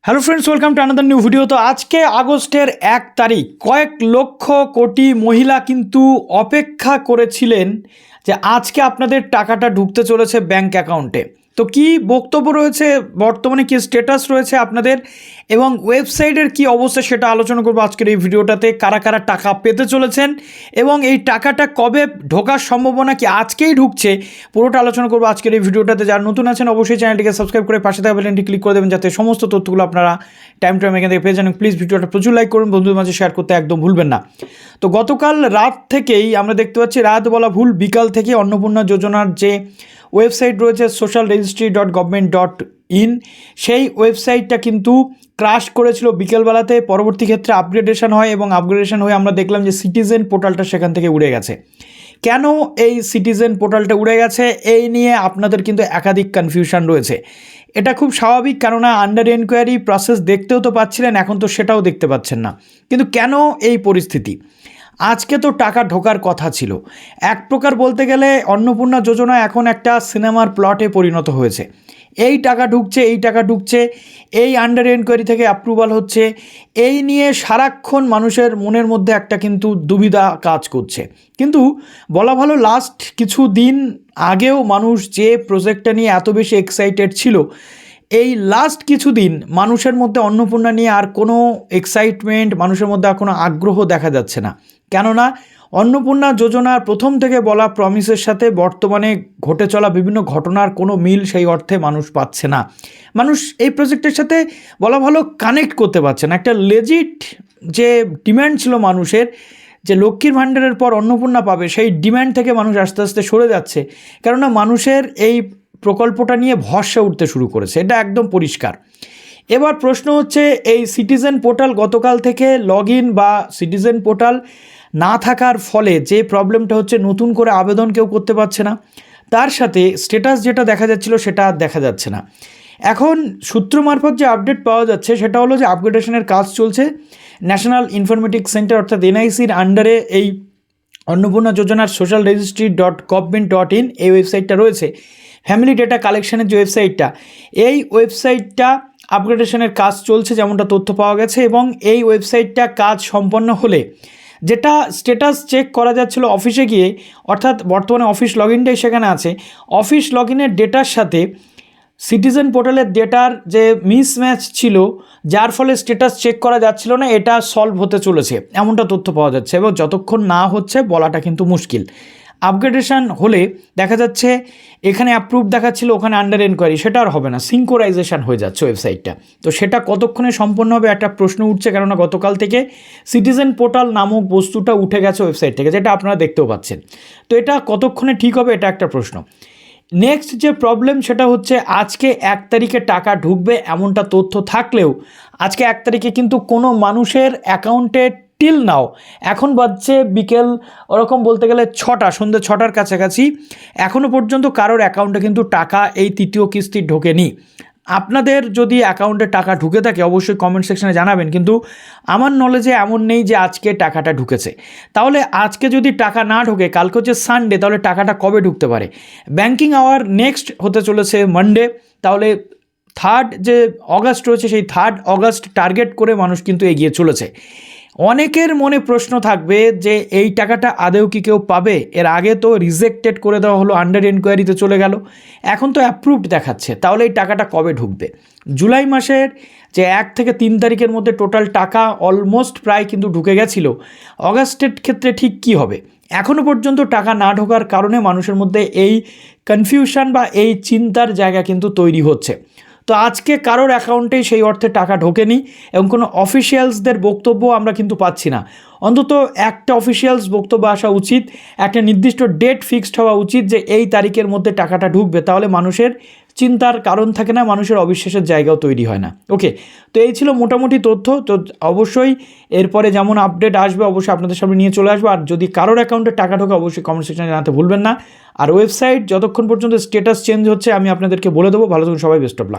Hello friends, welcome to another new video. তো আজকে আগস্টের 1 তারিখ কয়েক লক্ষ কোটি মহিলা কিন্তু অপেক্ষা করেছিলেন যে আজকে আপনাদের টাকাটা ঢুকতে চলেছে ব্যাংক অ্যাকাউন্টে। তো কি বক্তব্য রয়েছে, বর্তমানে কি স্ট্যাটাস রয়েছে আপনাদের এবং ওয়েবসাইটের কি অবস্থা সেটা আলোচনা করবো আজকের এই ভিডিওটাতে। কারা কারা টাকা পেতে চলেছেন এবং এই টাকাটা কবে ঢোকার সম্ভাবনা কি আজকেই ঢুকছে, পুরোটা আলোচনা করবো আজকের এই ভিডিওটাতে। যারা নতুন আছেন অবশ্যই চ্যানেলটিকে সাবস্ক্রাইব করে পাশে থাকা বেলটি ক্লিক করে দেবেন যাতে সমস্ত তথ্যগুলো আপনারা টাইম এখান থেকে পেয়ে যান। প্লিজ ভিডিওটা প্রচুর লাইক করুন, বন্ধুদের মাঝে শেয়ার করতে একদম ভুলবেন না। তো গতকাল রাত থেকেই আমরা দেখতে পাচ্ছি, রাত বলা ভুল, বিকাল থেকে অন্নপূর্ণা যোজনার যে ওয়েবসাইট রয়েছে socialregistry.government.in, সেই ওয়েবসাইটটা কিন্তু ক্রাশ করেছিল বিকেলবেলাতে। পরবর্তী ক্ষেত্রে আপগ্রেডেশন হয় এবং আপগ্রেডেশন হয়ে আমরা দেখলাম যে সিটিজেন পোর্টালটা সেখান থেকে উড়ে গেছে। কেন এই সিটিজেন পোর্টালটা উড়ে গেছে এই নিয়ে আপনাদের কিন্তু একাধিক কনফিউশন রয়েছে। এটা খুব স্বাভাবিক, কেননা আন্ডার এনকোয়ারি প্রসেস দেখতেও তো পাচ্ছিলেন, এখন তো সেটাও দেখতে পাচ্ছেন না। কিন্তু কেন এই পরিস্থিতি? আজকে তো টাকা ঢোকার কথা ছিল। এক প্রকার বলতে গেলে অন্নপূর্ণা যোজনা এখন একটা সিনেমার প্লটে পরিণত হয়েছে। এই টাকা ঢুকছে, এই টাকা ঢুকছে, এই আন্ডার এনকোয়ারি থেকে অ্যাপ্রুভাল হচ্ছে, এই নিয়ে সারাক্ষণ মানুষের মনের মধ্যে একটা কিন্তু দুবিধা কাজ করছে। কিন্তু বলা ভালো, লাস্ট কিছু দিন আগেও মানুষ যে প্রজেক্টটা নিয়ে এত বেশি এক্সাইটেড ছিল, এই লাস্ট কিছুদিন মানুষের মধ্যে অন্নপূর্ণা নিয়ে আর কোনো এক্সাইটমেন্ট, মানুষের মধ্যে আর কোনো আগ্রহ দেখা যাচ্ছে না। কেননা অন্নপূর্ণা যোজনার প্রথম থেকে বলা প্রমিসের সাথে বর্তমানে ঘটে চলা বিভিন্ন ঘটনার কোনো মিল সেই অর্থে মানুষ পাচ্ছে না। মানুষ এই প্রজেক্টের সাথে বলা ভালো কানেক্ট করতে পারছে না। একটা লেজিট যে ডিম্যান্ড ছিল মানুষের, যে লক্ষ্মীর ভাণ্ডারের পর অন্নপূর্ণা পাবে, সেই ডিম্যান্ড থেকে মানুষ আস্তে আস্তে সরে যাচ্ছে। কেননা মানুষের এই প্রকল্পটা নিয়ে ভরসা উঠতে শুরু করেছে, এটা একদম পরিষ্কার। এবার প্রশ্ন হচ্ছে, এই সিটিজেন পোর্টাল গতকাল থেকে লগ ইন বা সিটিজেন পোর্টাল না থাকার ফলে যে প্রবলেমটা হচ্ছে, নতুন করে আবেদন কেউ করতে পারছে না, তার সাথে স্ট্যাটাস যেটা দেখা যাচ্ছিল সেটা আর দেখা যাচ্ছে না। এখন সূত্র মারফত যে আপডেট পাওয়া যাচ্ছে সেটা হলো যে আপগ্রেডেশনের কাজ চলছে। ন্যাশনাল ইনফরমেটিক্স সেন্টার অর্থাৎ এনআইসির আন্ডারে এই অন্নপূর্ণা যোজনার socialregistry.government.in এই ওয়েবসাইটটা রয়েছে। ফ্যামিলি ডেটা কালেকশনের যে ওয়েবসাইটটা, এই ওয়েবসাইটটা আপগ্রেডেশনের কাজ চলছে যেমনটা তথ্য পাওয়া গেছে। এবং এই ওয়েবসাইটটা কাজ সম্পন্ন হলে যেটা স্ট্যাটাস চেক করা যাচ্ছিল অফিসে গিয়ে, অর্থাৎ বর্তমানে অফিস লগ ইনটাই সেখানে আছে, অফিস লগ ইনের ডেটার সাথে সিটিজেন পোর্টালের ডেটার যে মিসম্যাচ ছিল, যার ফলে স্ট্যাটাস চেক করা যাচ্ছিল না, এটা সলভ হতে চলেছে এমনটা তথ্য পাওয়া যাচ্ছে। এবং যতক্ষণ না হচ্ছে বলাটা কিন্তু মুশকিল। আপগ্রেডেশন হলে দেখা যাচ্ছে এখানে অ্যাপ্রুভ দেখাচ্ছিল, ওখানে আন্ডার এনকোয়ারি, সেটা আর হবে না, সিঙ্কোরাইজেশন হয়ে যাচ্ছে ওয়েবসাইটটা। তো সেটা কতক্ষণে সম্পন্ন হবে একটা প্রশ্ন উঠছে, কেননা গতকাল থেকে সিটিজেন পোর্টাল নামক বস্তুটা উঠে গেছে ওয়েবসাইট থেকে, যেটা আপনারা দেখতেও পাচ্ছেন। তো এটা কতক্ষণে ঠিক হবে, এটা একটা প্রশ্ন। নেক্সট যে প্রবলেম সেটা হচ্ছে, আজকে 1 তারিখে টাকা ঢুকবে এমনটা তথ্য থাকলেও আজকে 1 তারিখে কিন্তু কোনো মানুষের অ্যাকাউন্টে টিল নাও, এখন বাজছে বিকেল ওরকম বলতে গেলে 6টা, সন্ধ্যে 6টার কাছাকাছি, এখনও পর্যন্ত কারোর অ্যাকাউন্টে কিন্তু টাকা এই তৃতীয় কিস্তি ঢোকেনি। আপনাদের যদি অ্যাকাউন্টে টাকা ঢুকে থাকে অবশ্যই কমেন্ট সেকশনে জানাবেন, কিন্তু আমার নলেজে এমন নেই যে আজকে টাকাটা ঢুকেছে। তাহলে আজকে যদি টাকা না ঢোকে, কালকে হচ্ছে সানডে, তাহলে টাকাটা কবে ঢুকতে পারে? ব্যাংকিং আওয়ার নেক্সট হতে চলেছে মানডে, তাহলে 3 যে অগাস্ট রয়েছে সেই 3 অগাস্ট টার্গেট করে মানুষ কিন্তু এগিয়ে চলেছে। অনেকের মনে প্রশ্ন থাকবে যে এই টাকাটা আদেও কি কেউ পাবে? এর আগে তো রিজেক্টেড করে দেওয়া হলো, আন্ডার এনকোয়ারিতে চলে গেল, এখন তো অ্যাপ্রুভড দেখাচ্ছে, তাহলে এই টাকাটা কবে ঢুকবে? জুলাই মাসের যে 1 থেকে 3 তারিখের মধ্যে টোটাল টাকা অলমোস্ট প্রায় কিন্তু ঢুকে গেছিলো। অগাস্টের ক্ষেত্রে ঠিক কী হবে? এখনও পর্যন্ত টাকা না ঢোকার কারণে মানুষের মধ্যে এই কনফিউশন বা এই চিন্তার জায়গা কিন্তু তৈরি হচ্ছে। তো আজকে কারোর অ্যাকাউন্টেই সেই অর্থে টাকা ঢোকেনি এবং কোনো অফিসিয়ালসদের বক্তব্য আমরা কিন্তু পাচ্ছি না। অন্তত একটা অফিসিয়ালস বক্তব্য আসা উচিত, একটা নির্দিষ্ট ডেট ফিক্সড হওয়া উচিত যে এই তারিখের মধ্যে টাকাটা ঢুকবে, তাহলে মানুষের চিন্তার কারণ থাকে না, মানুষের অবিশ্বাসের জায়গাও তৈরি হয় না। ওকে, তো এই ছিল মোটামুটি তথ্য। তো অবশ্যই এরপরে যেমন আপডেট আসবে অবশ্যই আপনাদের সামনে নিয়ে চলে আসবো। আর যদি কারোর অ্যাকাউন্টে টাকা ঢোকে অবশ্যই কমেন্ট সেকশনে জানাতে ভুলবেন না। আর ওয়েবসাইট যতক্ষণ পর্যন্ত স্ট্যাটাস চেঞ্জ হচ্ছে আমি আপনাদেরকে বলে দেবো। ভালো থাকুন সবাই, বেস্ট অফ লাক।